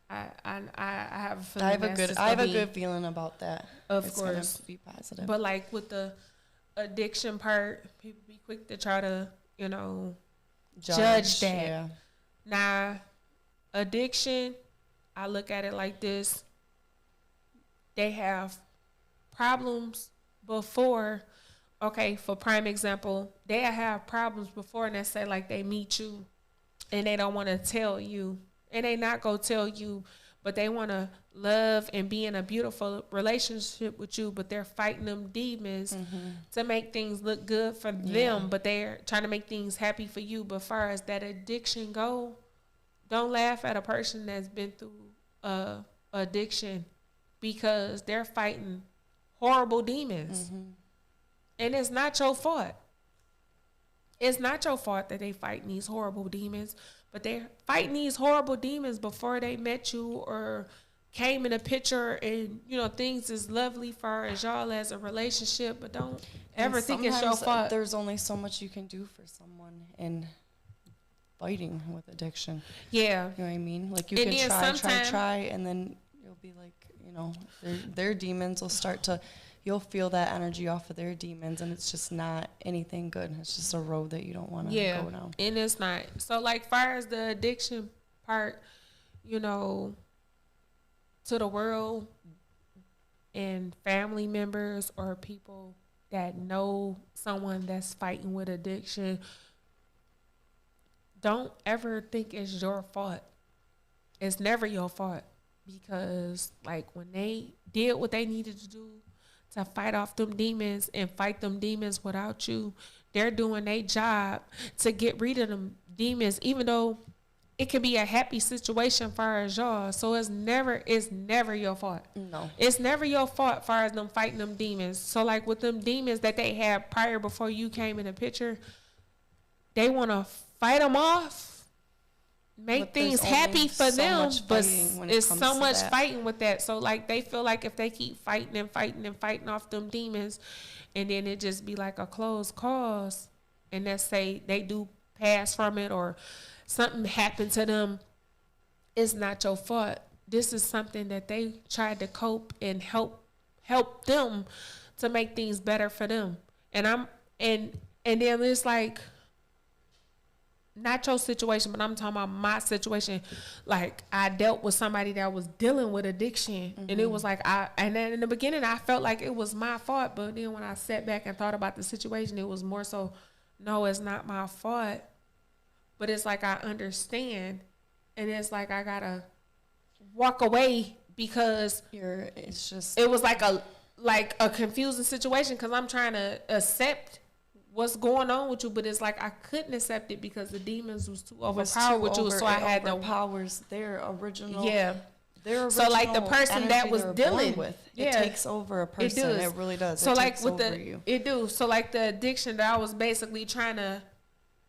I have a feeling I have a good feeling about that. Of course. Be positive. But, like, with the addiction part, people be quick to try to, you know, judge that. Yeah. Now, addiction, I look at it like this. They have problems before. Okay, for prime example, they have problems before, and they say like they meet you and they don't want to tell you, and they not going to tell you, but they want to love and be in a beautiful relationship with you, but they're fighting them demons to make things look good for them, but they're trying to make things happy for you. But far as that addiction go, don't laugh at a person that's been through addiction, because they're fighting horrible demons. And it's not your fault. It's not your fault that they fighting these horrible demons, but they're fighting these horrible demons before they met you or came in a picture, and, you know, things is lovely far as y'all as a relationship, but don't ever think it's your fault. There's only so much you can do for someone in fighting with addiction. Yeah. You know what I mean? Like, you can try, and then you'll be like, you know, their demons will start to, you'll feel that energy off of their demons, and it's just not anything good. It's just a road that you don't want to go down. And it's not. So, like, far as the addiction part, you know, to the world and family members or people that know someone that's fighting with addiction, don't ever think it's your fault. It's never your fault, because, like, when they did what they needed to do to fight off them demons and fight them demons without you, they're doing their job to get rid of them demons, even though it can be a happy situation far as y'all. So it's never your fault. No. It's never your fault far as them fighting them demons. So, like, with them demons that they had prior before you came in the picture, they want to fight them off, make things happy for them, but it's so much fighting with that. So, like, they feel like if they keep fighting and fighting and fighting off them demons, and then it just be like a closed cause, and let's say they do pass from it or something happened to them, it's not your fault. This is something that they tried to cope and help them to make things better for them. And then it's like, not your situation, but I'm talking about my situation. Like, I dealt with somebody that was dealing with addiction, and it was like, and then in the beginning I felt like it was my fault, but then when I sat back and thought about the situation, it was more so, no, it's not my fault, but it's like I understand, and it's like I gotta walk away, because it was like like a confusing situation because I'm trying to accept what's going on with you, but it's like I couldn't accept it because the demons was too overpowered with you, so I had to powers their original. Yeah. Their original so like the person that was dealing with it takes over a person. It really does. So it like takes with over the you. It do. So like the addiction that I was basically trying to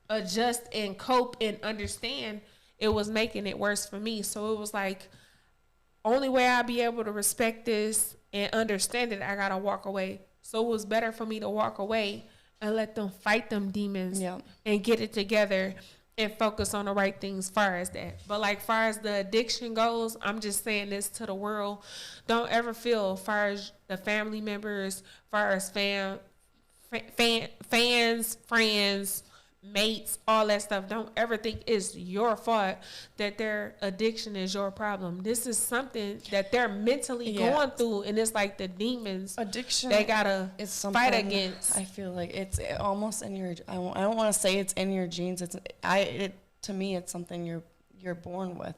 adjust and cope and understand, it was making it worse for me. So it was like only way I'd be able to respect this and understand it, I gotta walk away. So it was better for me to walk away and let them fight them demons and get it together and focus on the right things far as that. But like far as the addiction goes, I'm just saying this to the world. Don't ever feel far as the family members, far as fans, friends, mates, all that stuff. Don't ever think it's your fault that their addiction is your problem. This is something that they're mentally going through, and it's like the demons. Addiction, they gotta fight against. I feel like it's almost in your. I don't want to say it's in your genes. To me, it's something you're born with.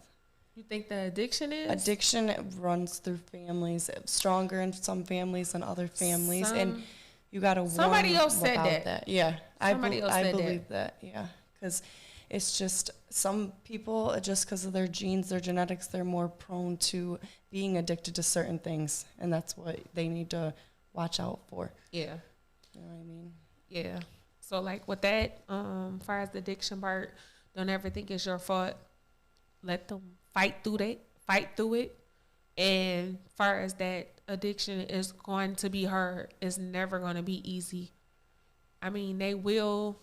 You think the addiction is? Addiction runs through families, stronger in some families than other families, and you got to warn somebody else said that. Yeah, I believe that. Yeah, because it's just some people, just because of their genes, their genetics, they're more prone to being addicted to certain things, and that's what they need to watch out for. Yeah, you know what I mean. Yeah. So like with that, far as the addiction part, don't ever think it's your fault. Let them fight through it. And far as that addiction is going to be hard, it's never going to be easy. I mean, they will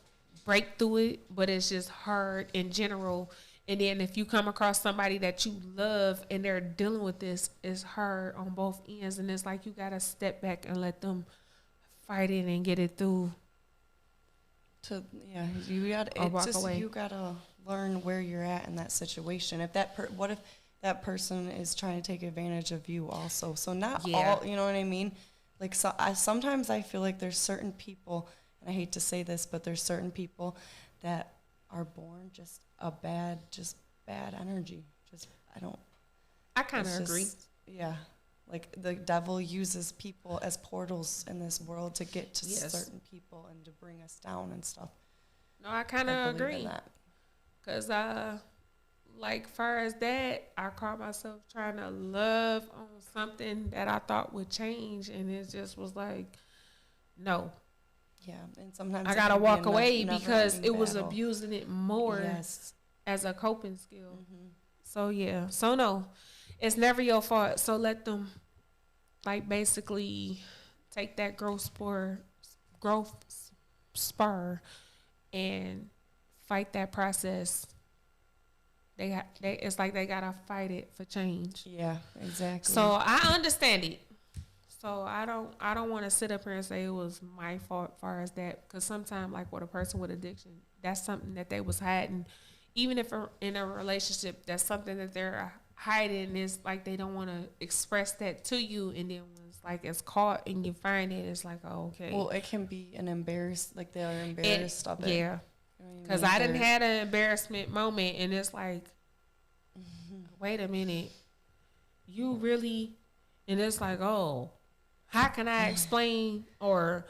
break through it, but it's just hard in general. And then if you come across somebody that you love and they're dealing with this, it's hard on both ends. And it's like you got to step back and let them fight it and get it through. You gotta learn where you're at in that situation. If what if that person is trying to take advantage of you also? So not all, you know what I mean? Like sometimes I feel like there's certain people, and I hate to say this, but there's certain people that are born just bad energy. I kind of agree. Yeah. Like the devil uses people as portals in this world to get to certain people and to bring us down and stuff. No, I kind of agree. Because like far as that, I caught myself trying to love on something that I thought would change, and it just was like, no. Yeah, and sometimes I gotta walk away because it was abusing it more as a coping skill. Mm-hmm. So no, it's never your fault. So let them, like, basically take that growth spur and fight that process. It's like they gotta fight it for change. Yeah, exactly. So I understand it. So I don't want to sit up here and say it was my fault as far as that, because sometimes, like with a person with addiction, that's something that they was hiding. Even if in a relationship, that's something that they're hiding. It's like they don't want to express that to you, and then when it's like it's caught and you find it, it's like, oh, okay. Well, it can be an like they're embarrassed of it. Yeah. Because I didn't had an embarrassment moment, and it's like, wait a minute, you really, and it's like, oh, how can I explain, or,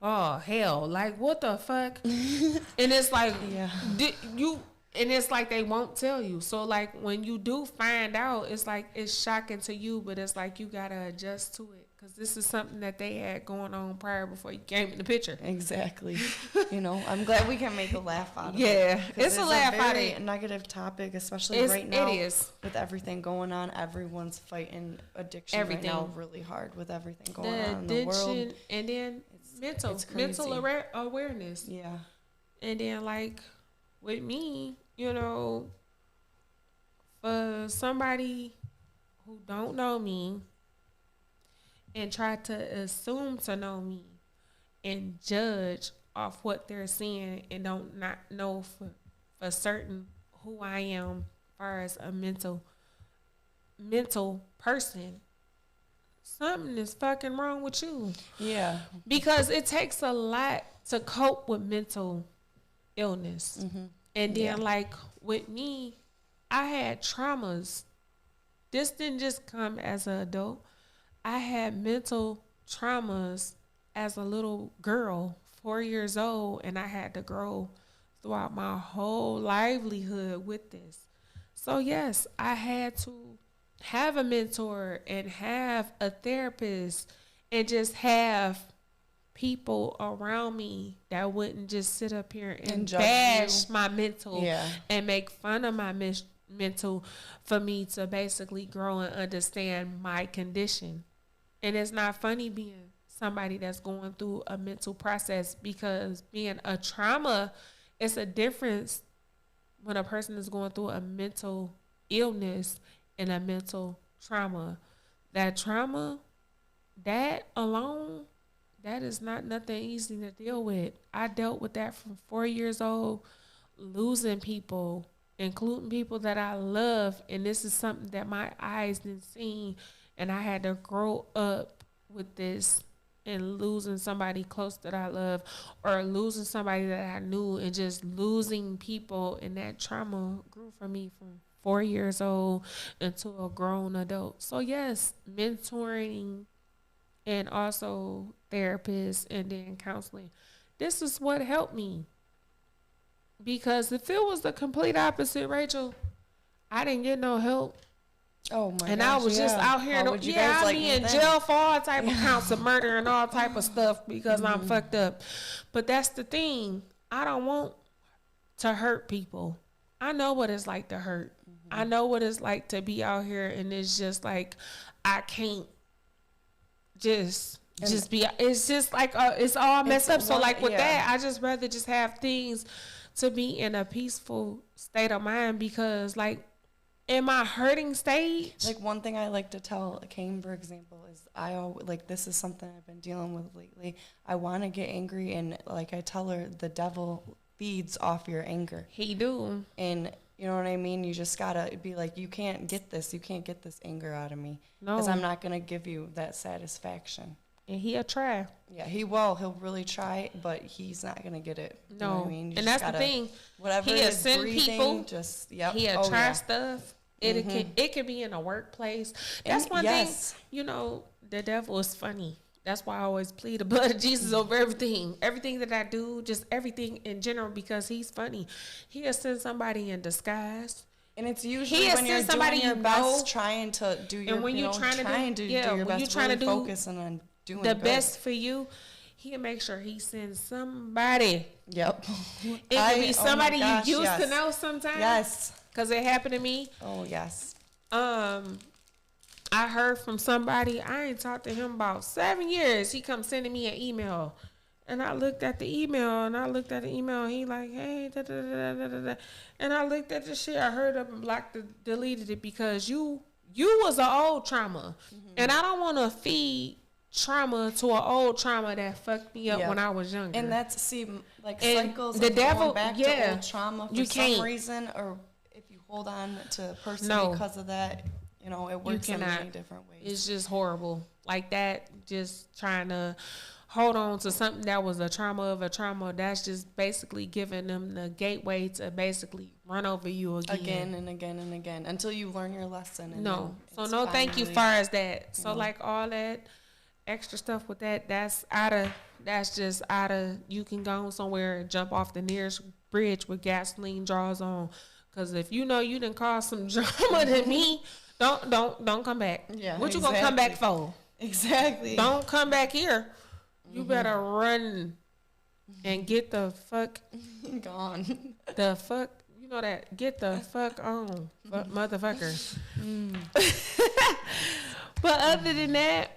oh, hell, like, what the fuck? And it's like, and it's like they won't tell you. So, like, when you do find out, it's like it's shocking to you, but it's like you got to adjust to it. Because this is something that they had going on prior before you came in the picture. Exactly. I'm glad we can make a laugh out of it. Yeah, it's a laugh out of it. Negative topic, especially right now. It is. With everything going on, everyone's fighting addiction right now really hard with everything going on in the world. And then mental awareness. Yeah. And then, like, with me, for somebody who don't know me and try to assume to know me and judge off what they're seeing and don't not know for certain who I am as far as a mental person, something is fucking wrong with you. Yeah. Because it takes a lot to cope with mental illness. Mm-hmm. And then, like, with me, I had traumas. This didn't just come as an adult. I had mental traumas as a little girl, 4 years old, and I had to grow throughout my whole livelihood with this. So yes, I had to have a mentor and have a therapist and just have people around me that wouldn't just sit up here and bash my mental and make fun of my mental for me to basically grow and understand my condition. And it's not funny being somebody that's going through a mental process, because being a trauma, it's a difference when a person is going through a mental illness and a mental trauma. That trauma, that alone, that is not nothing easy to deal with. I dealt with that from 4 years old, losing people, including people that I love. And this is something that my eyes didn't see. And I had to grow up with this, and losing somebody close that I love, or losing somebody that I knew, and just losing people. And that trauma grew for me from 4 years old into a grown adult. So yes, mentoring and also therapists and then counseling. This is what helped me. Because if it was the complete opposite, Rachel, I didn't get no help. Oh my and gosh, I was just out here. I'd be in jail for all type of counts of murder and all type of stuff because I'm fucked up. But that's the thing. I don't want to hurt people. I know what it's like to hurt. I know what it's like to be out here, and it's just like I can't just be. It's just like it's all messed up. So like with that, I just rather just have things to be in a peaceful state of mind, because like, in my hurting stage, like one thing I like to tell Kaine, for example, is this is something I've been dealing with lately. I want to get angry, and like I tell her, the devil feeds off your anger. He do. And you know what I mean? You just gotta be like, you can't get this anger out of me. No. Because I'm not gonna give you that satisfaction. And he'll try. Yeah, he will. He'll really try, but he's not gonna get it. No. You know what I mean? And that's the thing. Whatever he'll send breathing, people. Just He'll try stuff. It can be in a workplace. That's one thing. You know, the devil is funny. That's why I always plead the blood of Jesus over everything. Everything that I do, just everything in general, because he's funny. He'll send somebody in disguise. And it's usually when you're doing your best, trying to do your, and when you're trying to do your best, really focusing on doing the good. best for you, he'll make sure he sends somebody. Yep. It could be somebody you used to know sometimes. Yes. Because it happened to me. Oh, yes. I heard from somebody, I ain't talked to him about 7 years. He come sending me an email. And I looked at the email, and he like, hey, da, da, da, da, da, da. And I looked at the shit. I heard up and blocked it, deleted it, because you was an old trauma. And I don't want to feed trauma to an old trauma that fucked me up when I was younger. And that's, cycles the of devil, going back to old trauma for some reason, or if you hold on to a person because of that, you know, it works in many different ways. It's just horrible. Like that, just trying to hold on to something that was a trauma of a trauma, that's just basically giving them the gateway to basically run over you again and again until you learn your lesson. And thank you far as that. So like all that extra stuff with that, that's just out of, you can go somewhere and jump off the nearest bridge with gasoline draws on. Because if you know you didn't cause some drama to me, don't come back. Yeah, what you gonna come back for? Exactly. Don't come back here. You better run and get the fuck gone. The fuck, you know that. Get the fuck on, motherfucker. But other than that,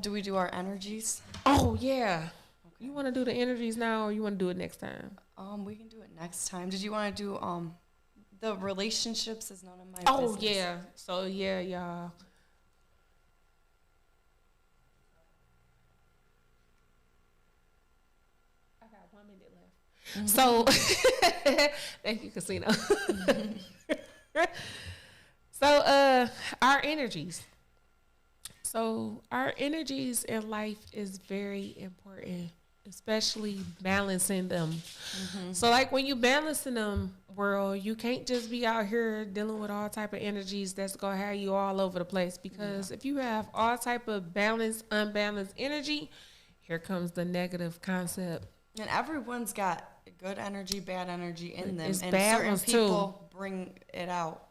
do we do our energies? Oh yeah. Okay. You want to do the energies now, or you want to do it next time? We can do it next time. Did you want to do the relationships is none of my business? Oh yeah. So yeah, y'all. So, thank you, Casino. So, our energies. So, our energies in life is very important. especially balancing them. Mm-hmm. So like when you balancing them, world, you can't just be out here dealing with all type of energies that's gonna have you all over the place, because if you have all type of balanced, unbalanced energy, here comes the negative concept. And everyone's got good energy, bad energy in them. It's and bad certain ones people bring it out.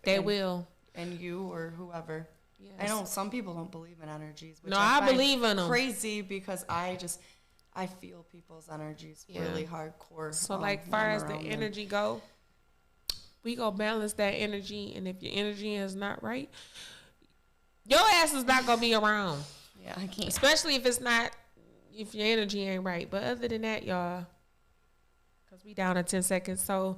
They will. And you or whoever. Yes. I know some people don't believe in energies. Which no, I believe in them. Crazy, because I feel people's energies really hardcore. So like far as the energy go, we go balance that energy, and if your energy is not right, your ass is not gonna be around. Yeah, I can't. Especially if your energy ain't right. But other than that, y'all, because we down to 10 seconds. So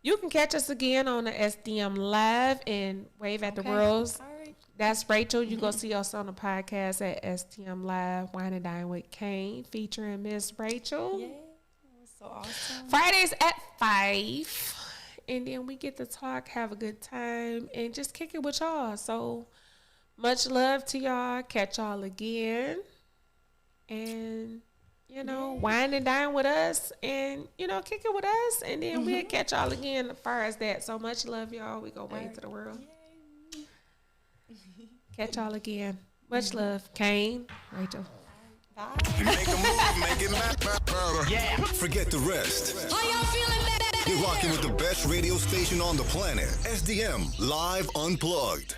you can catch us again on the SDM Live and Wave at the Worlds. All right. That's Rachel. You go see us on the podcast at STM Live, Wine and Dine with Kaine, featuring Miss Rachel. Yeah, that was so awesome. Fridays at 5. And then we get to talk, have a good time, and just kick it with y'all. So much love to y'all. Catch y'all again. And, wine and dine with us and, kick it with us. And then we'll catch y'all again as far as that. So much love, y'all. We go Wave to the World. Catch y'all again. Much love. Kaine, Rachel. Bye. Make a move, make it matter. Yeah. Forget the rest. Are y'all feeling better? You're rocking with the best radio station on the planet. SDM Live Unplugged.